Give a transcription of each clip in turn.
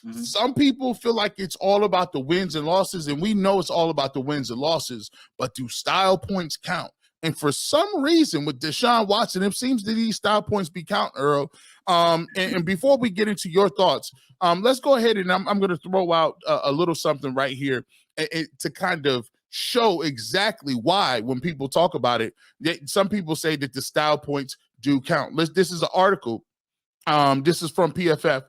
Mhm. Some people feel like it's all about the wins and losses, and we know it's all about the wins and losses, but do style points count? And for some reason, with Deshaun Watson, it seems that these style points be counting, Earl. And before we get into your thoughts, let's go ahead and I'm going to throw out a little something right here to kind of show exactly why, when people talk about it, some people say that the style points do count. This is an article. This is from PFF,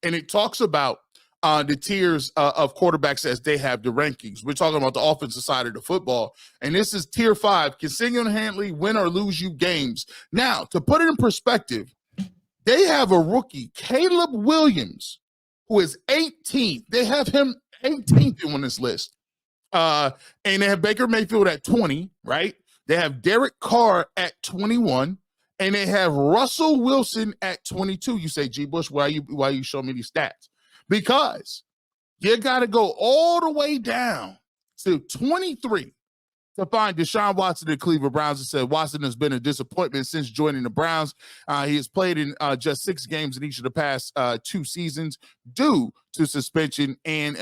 and it talks about the tiers of quarterbacks as they have the rankings. We're talking about the offensive side of the football, and this is tier 5, can single-handedly win or lose you games. Now, to put it in perspective, they have a rookie, Caleb Williams, who is 18th. They have him 18th on this list. And they have Baker Mayfield at 20, right? They have Derek Carr at 21, and they have Russell Wilson at 22. You say, G. Bush, why you show me these stats? Because you got to go all the way down to 23 to find Deshaun Watson of the Cleveland Browns. It said Watson has been a disappointment since joining the Browns. He has played in just 6 games in each of the past 2 seasons due to suspension and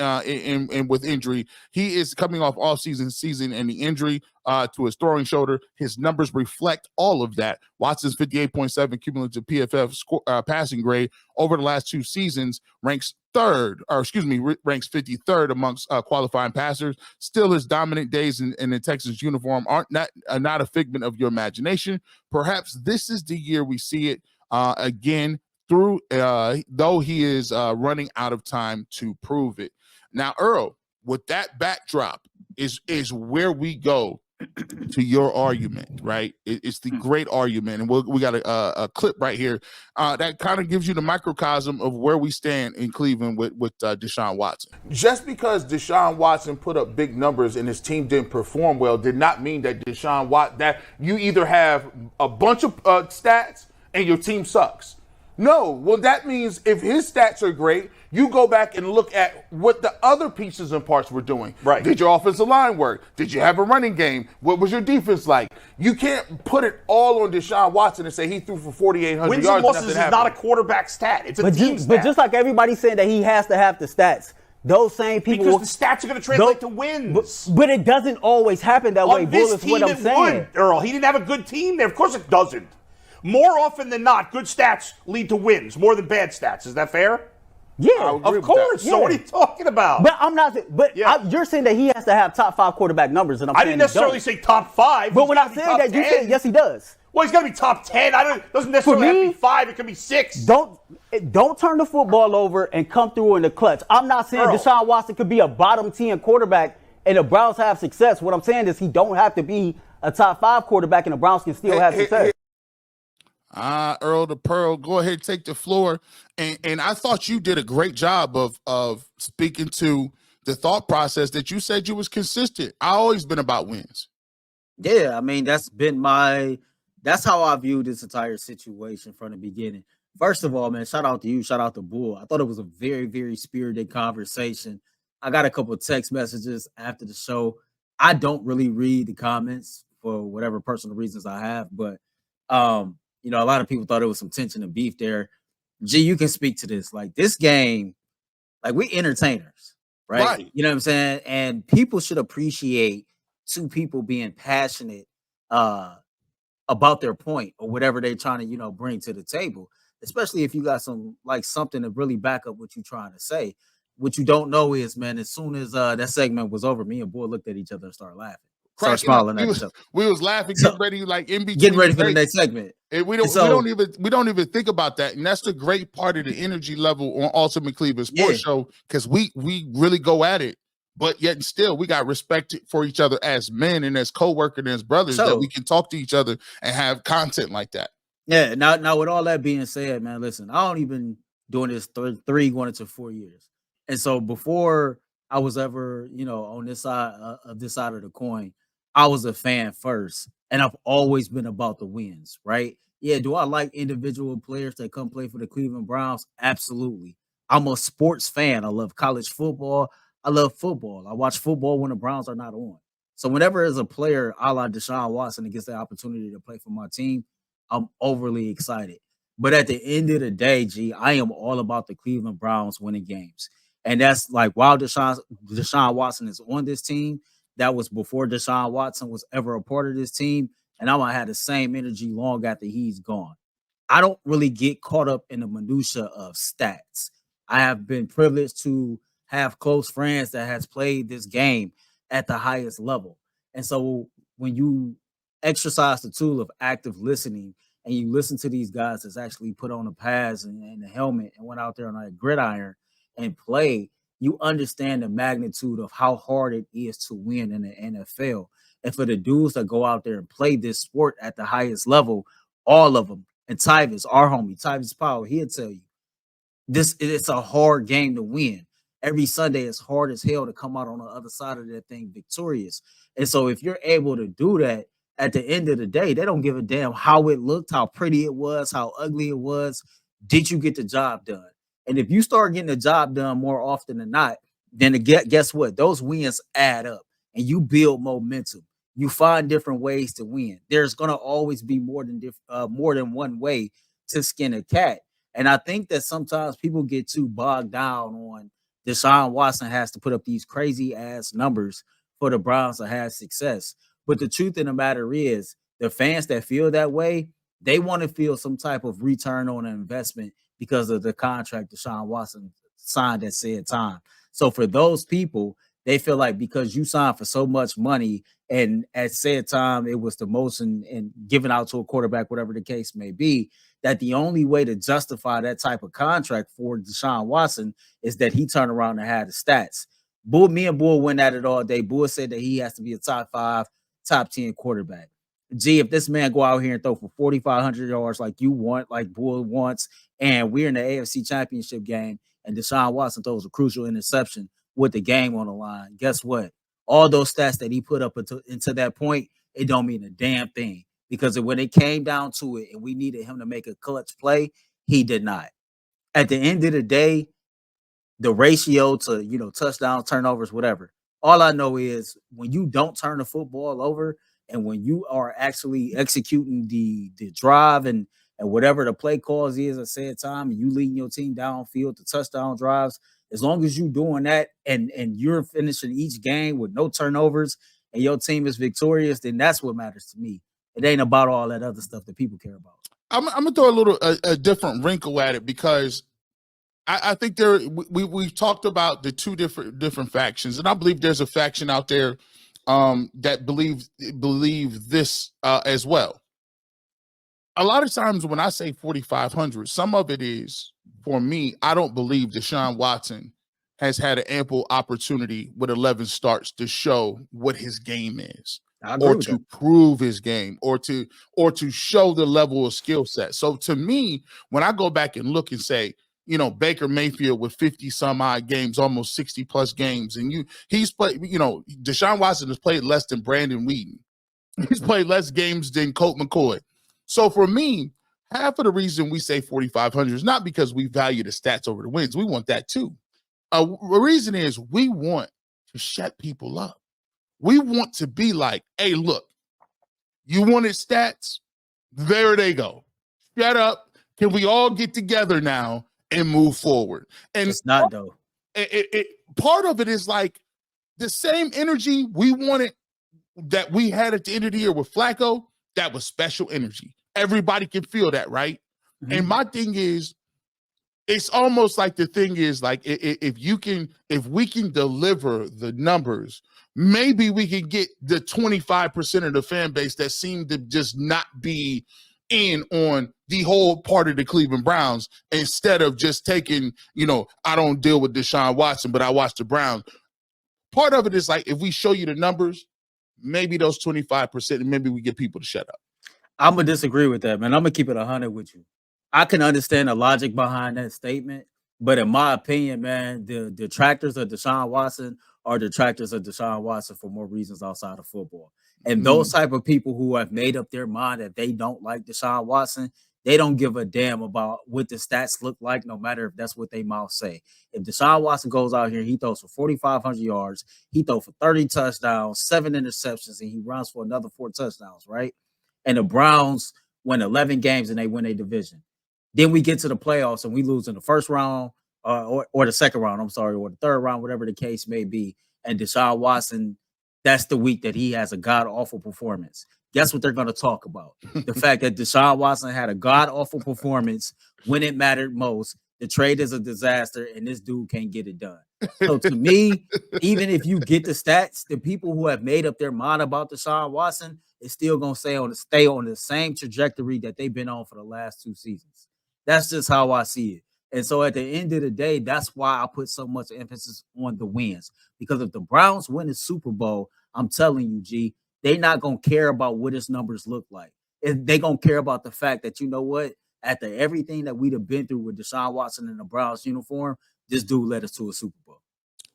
with injury. He is coming off off-season and the injury to his throwing shoulder. His numbers reflect all of that. Watson's 58.7 cumulative PFF passing grade over the last 2 seasons ranks 53rd amongst qualifying passers. Still, his dominant days in the Texans uniform aren't not a figment of your imagination. Perhaps this is the year we see it again, through though he is running out of time to prove it. Now, Earl, with that backdrop is where we go to your argument, right? It's the great argument, and we got a clip right here that kind of gives you the microcosm of where we stand in Cleveland with Deshaun Watson. Just because Deshaun Watson put up big numbers and his team didn't perform well did not mean that that you either have a bunch of stats and your team sucks. No, well, that means if his stats are great, you go back and look at what the other pieces and parts were doing. Right. Did your offensive line work? Did you have a running game? What was your defense like? You can't put it all on Deshaun Watson and say he threw for 4,800 Wins yards. and losses is not a quarterback stat. It's a team stat. But just like everybody saying that he has to have the stats, those same people... Because the stats are going to translate to wins. But it doesn't always happen that way, Bull, is what I'm saying. Would, Earl. He didn't have a good team there. Of course it doesn't. More often than not, good stats lead to wins more than bad stats. Is that fair? Yeah, of course. So what are you talking about? But I'm not. But you're saying that he has to have top 5 quarterback numbers, and I didn't necessarily say top 5. But when I said that, you said yes, he does. Well, he's got to be top 10. Doesn't necessarily have to be 5. It could be 6. Don't turn the football over and come through in the clutch. I'm not saying Deshaun Watson could be a bottom 10 quarterback and the Browns have success. What I'm saying is he don't have to be a top 5 quarterback and the Browns can still have success. Earl the Pearl, go ahead, take the floor. And I thought you did a great job of speaking to the thought process that you said you was consistent. I always been about wins. Yeah, I mean, that's how I viewed this entire situation from the beginning. First of all, man, shout out to you, shout out to Bull. I thought it was a very, very spirited conversation. I got a couple of text messages after the show. I don't really read the comments for whatever personal reasons I have, but a lot of people thought it was some tension and beef there. G, you can speak to this. Like, this game, like, we entertainers, right? You know what I'm saying? And people should appreciate 2 people being passionate about their point or whatever they're trying to, bring to the table, especially if you got something to really back up what you're trying to say. What you don't know is, man, as soon as that segment was over, me and Boy looked at each other and started laughing. Start smiling at each other. We was laughing, getting ready, like in between. Getting ready for the next segment. And we don't even think about that. And that's the great part of the energy level on Ultimate Cleveland Sports Show, because we really go at it. But yet still, we got respect for each other as men and as co-workers and as brothers, that we can talk to each other and have content like that. Yeah. Now with all that being said, man, listen, I don't even doing this 3 going into 4 years. And so before I was ever, on this side of the coin, I was a fan first, and I've always been about the wins, right? Yeah, do I like individual players that come play for the Cleveland Browns? Absolutely. I'm a sports fan. I love college football. I love football. I watch football when the Browns are not on. So whenever there's a player a la Deshaun Watson that gets the opportunity to play for my team, I'm overly excited. But at the end of the day, G, I am all about the Cleveland Browns winning games. And that's like while Deshaun Watson is on this team, that was before Deshaun Watson was ever a part of this team. And I'm gonna have the same energy long after he's gone. I don't really get caught up in the minutia of stats. I have been privileged to have close friends that has played this game at the highest level. And so when you exercise the tool of active listening and you listen to these guys that's actually put on the pads and the helmet and went out there on that gridiron and play, you understand the magnitude of how hard it is to win in the NFL. And for the dudes that go out there and play this sport at the highest level, all of them, and Tyvis, our homie, Tyvis Powell, he'll tell you it's a hard game to win. Every Sunday, it's hard as hell to come out on the other side of that thing victorious. And so if you're able to do that, at the end of the day, they don't give a damn how it looked, how pretty it was, how ugly it was. Did you get the job done? And if you start getting the job done more often than not, then guess what? Those wins add up and you build momentum. You find different ways to win. There's going to always be more than one way to skin a cat. And I think that sometimes people get too bogged down on Deshaun Watson has to put up these crazy ass numbers for the Browns to have success. But the truth of the matter is, the fans that feel that way, they want to feel some type of return on an investment because of the contract Deshaun Watson signed at said time. So for those people, they feel like because you signed for so much money and at said time it was the most and given out to a quarterback, whatever the case may be, that the only way to justify that type of contract for Deshaun Watson is that he turned around and had the stats. Me and Bull went at it all day. Bull said that he has to be a top 5, top 10 quarterback. Gee, if this man go out here and throw for 4,500 yards like you want, like Bull wants, and we're in the AFC Championship game, and Deshaun Watson throws a crucial interception with the game on the line, guess what? All those stats that he put up into that point, it don't mean a damn thing. Because when it came down to it and we needed him to make a clutch play, he did not. At the end of the day, the ratio to, touchdowns, turnovers, whatever. All I know is when you don't turn the football over and when you are actually executing the drive and whatever the play calls is at said time, and you leading your team downfield to touchdown drives, as long as you're doing that and you're finishing each game with no turnovers and your team is victorious, then that's what matters to me. It ain't about all that other stuff that people care about. I'm gonna throw a different wrinkle at it because I think we've talked about the two different factions, and I believe there's a faction out there that believe this as well. A lot of times when I say 4,500, some of it is, for me, I don't believe Deshaun Watson has had an ample opportunity with 11 starts to show what his game is, or to prove his game, or to show the level of skill set. So to me, when I go back and look and say, Baker Mayfield with 50 some odd games, almost 60 plus games, and he's played, Deshaun Watson has played less than Brandon Whedon. He's played less games than Colt McCoy. So for me, half of the reason we say 4,500 is not because we value the stats over the wins. We want that too. The reason is we want to shut people up. We want to be like, hey, look, you wanted stats? There they go. Shut up. Can we all get together now and move forward? And it's not, though. Part of it is like the same energy we wanted that we had at the end of the year with Flacco. That was special energy. Everybody can feel that, right? Mm-hmm. And my thing is, it's almost like the thing is like if we can deliver the numbers, maybe we can get the 25% of the fan base that seem to just not be in on the whole part of the Cleveland Browns, instead of just taking, I don't deal with Deshaun Watson, but I watch the Browns. Part of it is like, if we show you the numbers, maybe those 25%, and maybe we get people to shut up. I'm going to disagree with that, man. I'm going to keep it 100 with you. I can understand the logic behind that statement, but in my opinion, man, the detractors of Deshaun Watson are detractors of Deshaun Watson for more reasons outside of football. And those type of people who have made up their mind that they don't like Deshaun Watson, they don't give a damn about what the stats look like, no matter if that's what they mouth say. If Deshaun Watson goes out here, he throws for 4,500 yards, he throws for 30 touchdowns, 7 interceptions, and he runs for another 4 touchdowns, right? And the Browns win 11 games and they win a division. Then we get to the playoffs and we lose in the first round or the second round, I'm sorry, or the third round, whatever the case may be. And Deshaun Watson, that's the week that he has a god-awful performance. Guess what they're going to talk about? The fact that Deshaun Watson had a god-awful performance when it mattered most. The trade is a disaster, and this dude can't get it done. So to me, even if you get the stats, the people who have made up their mind about Deshaun Watson is still going to stay on the same trajectory that they've been on for the last 2 seasons. That's just how I see it. And so at the end of the day, that's why I put so much emphasis on the wins. Because if the Browns win the Super Bowl, I'm telling you, G, they're not going to care about what his numbers look like. They're going to care about the fact that, you know what, after everything that we'd have been through with Deshaun Watson in the Browns uniform, this dude led us to a Super Bowl.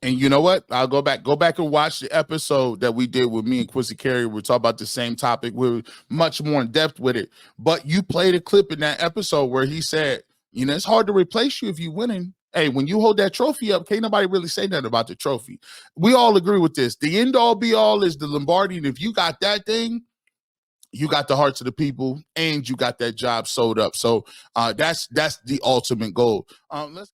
And you know what? I'll go back and watch the episode that we did with me and Quincy Carey. We're talking about the same topic. We're much more in depth with it. But you played a clip in that episode where he said, you know, it's hard to replace you if you're winning. Hey, when you hold that trophy up, can't nobody really say nothing about the trophy. We all agree with this. The end all be all is the Lombardi. And if you got that thing, you got the hearts of the people and you got that job sold up. So that's the ultimate goal. Let's